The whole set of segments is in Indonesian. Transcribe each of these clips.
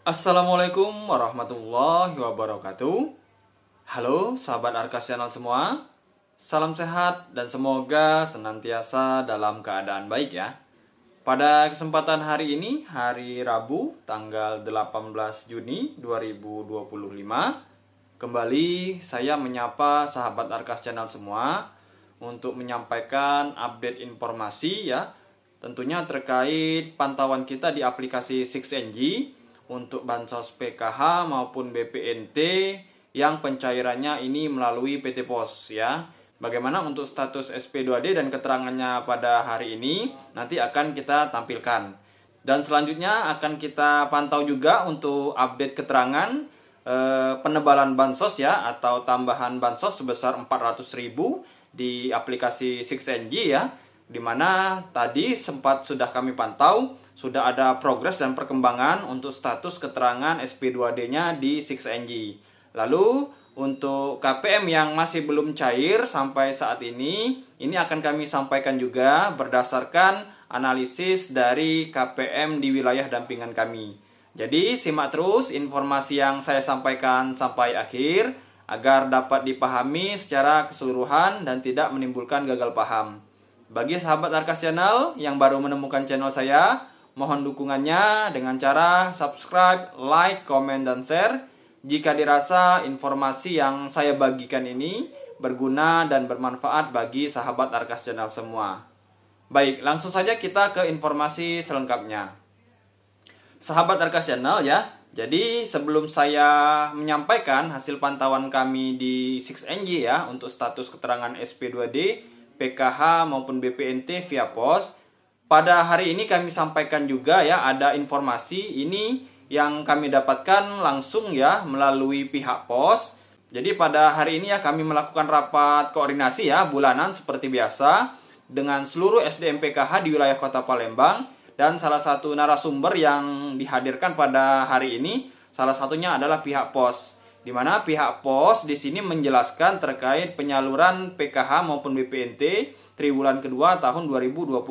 Assalamualaikum warahmatullahi wabarakatuh. Halo sahabat Arkas Channel semua. Salam sehat dan semoga senantiasa dalam keadaan baik ya. Pada kesempatan hari ini, hari Rabu, tanggal 18 Juni 2025, kembali saya menyapa sahabat Arkas Channel semua untuk menyampaikan update informasi ya, tentunya terkait pantauan kita di aplikasi 6NG untuk bansos PKH maupun BPNT yang pencairannya ini melalui PT Pos ya. Bagaimana untuk status SP2D dan keterangannya pada hari ini nanti akan kita tampilkan. Dan selanjutnya akan kita pantau juga untuk update keterangan penebalan bansos ya, atau tambahan bansos sebesar 400.000 di aplikasi 6NG ya, dimana tadi sempat sudah kami pantau, sudah ada progres dan perkembangan untuk status keterangan SP2D-nya di 6NG. Lalu untuk KPM yang masih belum cair sampai saat ini akan kami sampaikan juga berdasarkan analisis dari KPM di wilayah dampingan kami. Jadi simak terus informasi yang saya sampaikan sampai akhir agar dapat dipahami secara keseluruhan dan tidak menimbulkan gagal paham. Bagi sahabat Arkas Channel yang baru menemukan channel saya, mohon dukungannya dengan cara subscribe, like, komen, dan share jika dirasa informasi yang saya bagikan ini berguna dan bermanfaat bagi sahabat Arkas Channel semua. Baik, langsung saja kita ke informasi selengkapnya. Sahabat Arkas Channel ya, jadi sebelum saya menyampaikan hasil pantauan kami di 6NG ya untuk status keterangan SP2D, PKH maupun BPNT via pos, pada hari ini kami sampaikan juga ya, ada informasi ini yang kami dapatkan langsung ya melalui pihak pos. Jadi pada hari ini ya kami melakukan rapat koordinasi ya bulanan seperti biasa dengan seluruh SDM PKH di wilayah Kota Palembang, dan salah satu narasumber yang dihadirkan pada hari ini salah satunya adalah pihak pos, di mana pihak pos di sini menjelaskan terkait penyaluran PKH maupun BPNT triwulan kedua tahun 2025.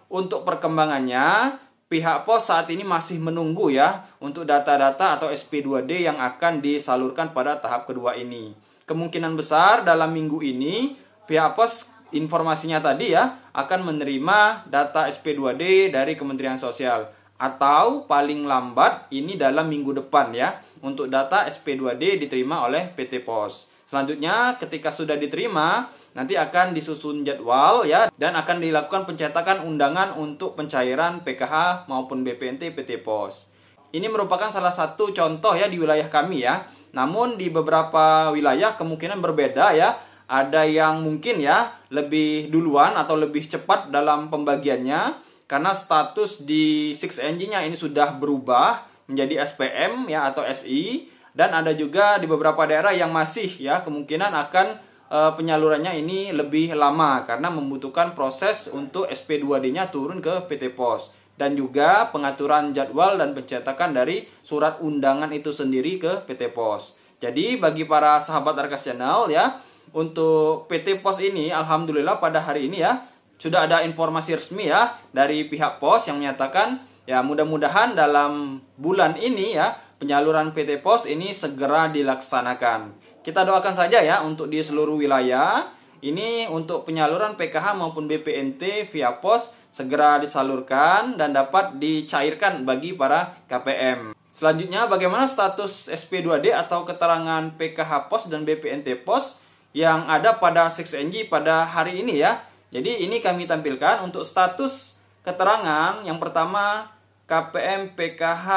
Untuk perkembangannya, pihak pos saat ini masih menunggu ya untuk data-data atau SP2D yang akan disalurkan pada tahap kedua ini. Kemungkinan besar dalam minggu ini pihak pos informasinya tadi ya akan menerima data SP2D dari Kementerian Sosial, atau paling lambat ini dalam minggu depan ya untuk data SP2D diterima oleh PT Pos. Selanjutnya ketika sudah diterima nanti akan disusun jadwal ya, dan akan dilakukan pencetakan undangan untuk pencairan PKH maupun BPNT PT Pos. Ini merupakan salah satu contoh ya di wilayah kami ya. Namun di beberapa wilayah kemungkinan berbeda ya. Ada yang mungkin ya lebih duluan atau lebih cepat dalam pembagiannya karena status di 6NG-nya ini sudah berubah menjadi SPM ya atau SI, dan ada juga di beberapa daerah yang masih ya kemungkinan akan penyalurannya ini lebih lama karena membutuhkan proses untuk SP2D-nya turun ke PT Pos, dan juga pengaturan jadwal dan pencetakan dari surat undangan itu sendiri ke PT Pos. Jadi bagi para sahabat Arkas Channel ya, untuk PT Pos ini alhamdulillah pada hari ini ya sudah ada informasi resmi ya dari pihak pos yang menyatakan ya mudah-mudahan dalam bulan ini ya penyaluran PT Pos ini segera dilaksanakan. Kita doakan saja ya untuk di seluruh wilayah ini untuk penyaluran PKH maupun BPNT via pos segera disalurkan dan dapat dicairkan bagi para KPM. Selanjutnya bagaimana status SP2D atau keterangan PKH Pos dan BPNT Pos yang ada pada 6NG pada hari ini ya. Jadi ini kami tampilkan untuk status keterangan yang pertama KPM PKH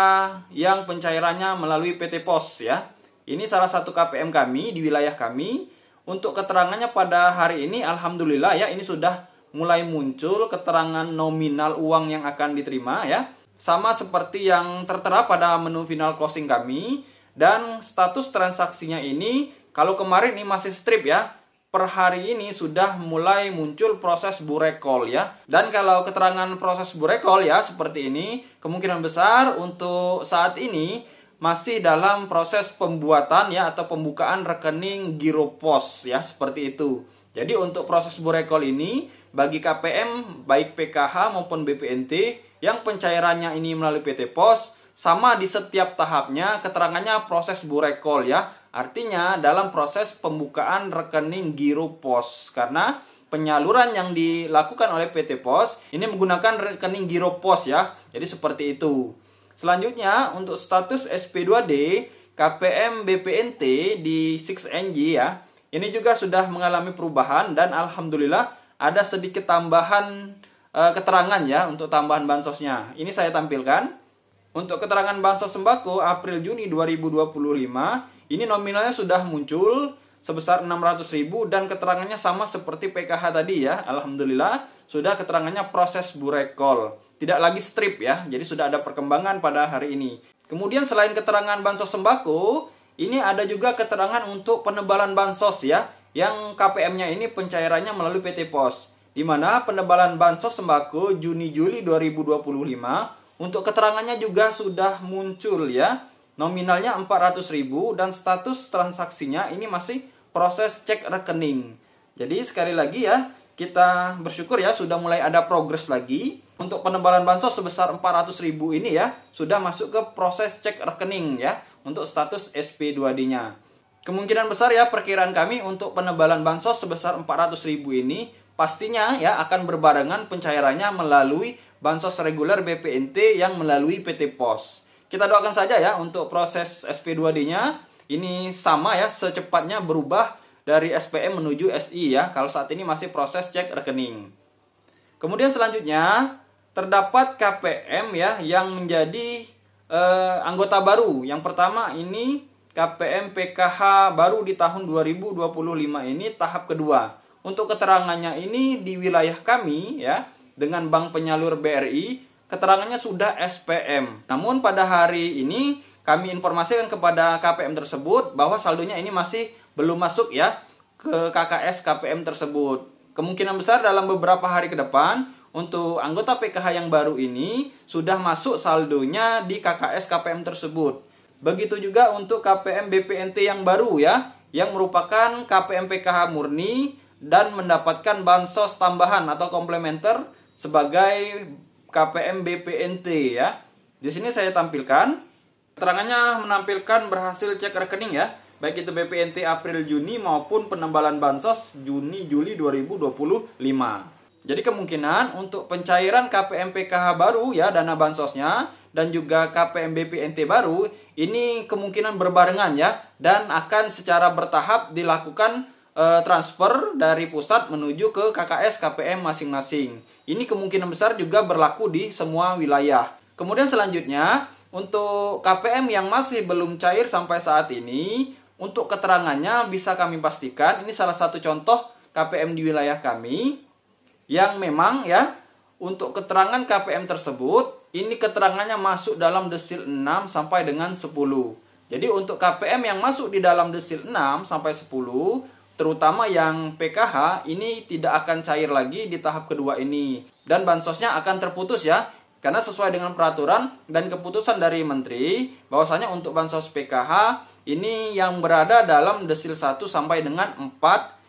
yang pencairannya melalui PT Pos ya. Ini salah satu KPM kami di wilayah kami. Untuk keterangannya pada hari ini alhamdulillah ya ini sudah mulai muncul keterangan nominal uang yang akan diterima ya. Sama seperti yang tertera pada menu final closing kami, dan status transaksinya ini kalau kemarin ini masih strip ya, per hari ini sudah mulai muncul proses burekol ya. Dan kalau keterangan proses burekol ya seperti ini, kemungkinan besar untuk saat ini masih dalam proses pembuatan ya atau pembukaan rekening giro pos ya, seperti itu. Jadi untuk proses burekol ini bagi KPM baik PKH maupun BPNT yang pencairannya ini melalui PT Pos sama di setiap tahapnya, keterangannya proses burekol ya. Artinya dalam proses pembukaan rekening giro pos, karena penyaluran yang dilakukan oleh PT Pos ini menggunakan rekening giro pos ya. Jadi seperti itu. Selanjutnya untuk status SP2D KPM BPNT di 6NG ya. Ini juga sudah mengalami perubahan dan alhamdulillah ada sedikit tambahan keterangan ya untuk tambahan bansosnya. Ini saya tampilkan. Untuk keterangan bansos sembako April Juni 2025, ini nominalnya sudah muncul sebesar 600.000 dan keterangannya sama seperti PKH tadi ya. Alhamdulillah sudah keterangannya proses burekol. Tidak lagi strip ya. Jadi sudah ada perkembangan pada hari ini. Kemudian selain keterangan bansos sembako, ini ada juga keterangan untuk penebalan bansos ya. Yang KPM-nya ini pencairannya melalui PT Pos. Di mana penebalan bansos sembako Juni-Juli 2025 untuk keterangannya juga sudah muncul ya. Nominalnya 400.000 dan status transaksinya ini masih proses cek rekening. Jadi sekali lagi ya, kita bersyukur ya sudah mulai ada progres lagi. Untuk penebalan bansos sebesar 400.000 ini ya, sudah masuk ke proses cek rekening ya, untuk status SP2D-nya. Kemungkinan besar ya perkiraan kami untuk penebalan bansos sebesar 400.000 ini pastinya ya akan berbarengan pencairannya melalui bansos reguler BPNT yang melalui PT Pos. Kita doakan saja ya untuk proses SP2D-nya ini sama ya, secepatnya berubah dari SPM menuju SI ya, kalau saat ini masih proses cek rekening. Kemudian selanjutnya terdapat KPM ya yang menjadi anggota baru. Yang pertama ini KPM PKH baru di tahun 2025 ini tahap kedua. Untuk keterangannya ini di wilayah kami ya, dengan bank penyalur BRI, keterangannya sudah SPM. Namun pada hari ini kami informasikan kepada KPM tersebut bahwa saldonya ini masih belum masuk ya ke KKS KPM tersebut. Kemungkinan besar dalam beberapa hari ke depan untuk anggota PKH yang baru ini sudah masuk saldonya di KKS KPM tersebut. Begitu juga untuk KPM BPNT yang baru ya, yang merupakan KPM PKH murni dan mendapatkan bansos tambahan atau komplementer sebagai KPM BPNT ya. Di sini saya tampilkan keterangannya menampilkan berhasil cek rekening ya, baik itu BPNT April Juni maupun penembalan bansos Juni Juli 2025. Jadi kemungkinan untuk pencairan KPM PKH baru ya, dana bansosnya, dan juga KPM BPNT baru ini kemungkinan berbarengan ya, dan akan secara bertahap dilakukan transfer dari pusat menuju ke KKS KPM masing-masing. Ini kemungkinan besar juga berlaku di semua wilayah. Kemudian selanjutnya untuk KPM yang masih belum cair sampai saat ini, untuk keterangannya bisa kami pastikan ini salah satu contoh KPM di wilayah kami yang memang ya untuk keterangan KPM tersebut ini keterangannya masuk dalam desil 6 sampai dengan 10. Jadi untuk KPM yang masuk di dalam desil 6 sampai 10 terutama yang PKH ini tidak akan cair lagi di tahap kedua ini. Dan bansosnya akan terputus ya. Karena sesuai dengan peraturan dan keputusan dari Menteri, bahwasanya untuk bansos PKH ini yang berada dalam desil 1 sampai dengan 4.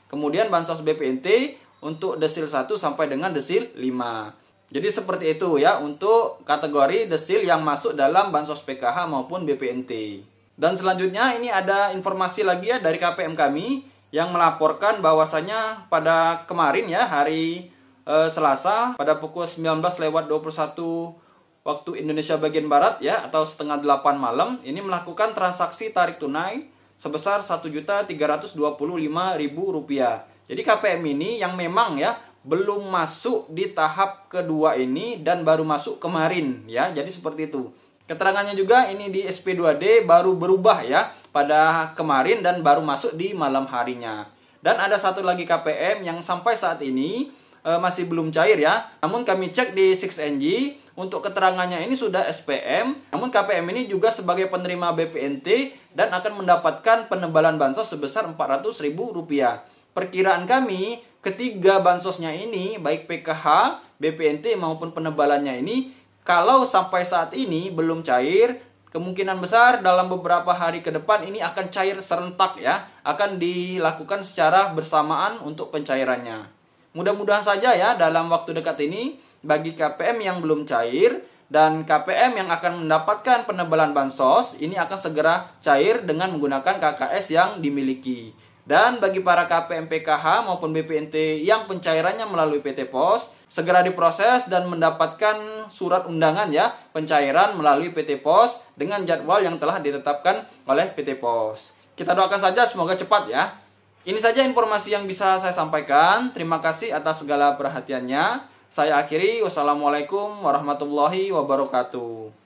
Kemudian bansos BPNT untuk desil 1 sampai dengan desil 5. Jadi seperti itu ya untuk kategori desil yang masuk dalam bansos PKH maupun BPNT. Dan selanjutnya ini ada informasi lagi ya dari KPM kami yang melaporkan bahwasanya pada kemarin ya hari Selasa pada pukul 19:21 waktu Indonesia bagian Barat ya atau setengah 8 malam ini melakukan transaksi tarik tunai sebesar Rp1.325.000. Jadi KPM ini yang memang ya belum masuk di tahap kedua ini dan baru masuk kemarin ya. Jadi seperti itu. Keterangannya juga ini di SP2D baru berubah ya pada kemarin dan baru masuk di malam harinya. Dan ada satu lagi KPM yang sampai saat ini masih belum cair ya. Namun kami cek di 6NG untuk keterangannya ini sudah SPM. Namun KPM ini juga sebagai penerima BPNT dan akan mendapatkan penebalan bansos sebesar Rp400.000. Perkiraan kami ketiga bansosnya ini baik PKH, BPNT maupun penebalannya ini kalau sampai saat ini belum cair, kemungkinan besar dalam beberapa hari ke depan ini akan cair serentak ya. Akan dilakukan secara bersamaan untuk pencairannya. Mudah-mudahan saja ya dalam waktu dekat ini bagi KPM yang belum cair Dan KPM yang akan mendapatkan penebalan bansos ini akan segera cair dengan menggunakan KKS yang dimiliki. Dan bagi para KPM PKH maupun BPNT yang pencairannya melalui PT Pos, segera diproses dan mendapatkan surat undangan ya pencairan melalui PT Pos dengan jadwal yang telah ditetapkan oleh PT Pos. Kita doakan saja semoga cepat ya. Ini saja informasi yang bisa saya sampaikan. Terima kasih atas segala perhatiannya. Saya akhiri. Wassalamualaikum warahmatullahi wabarakatuh.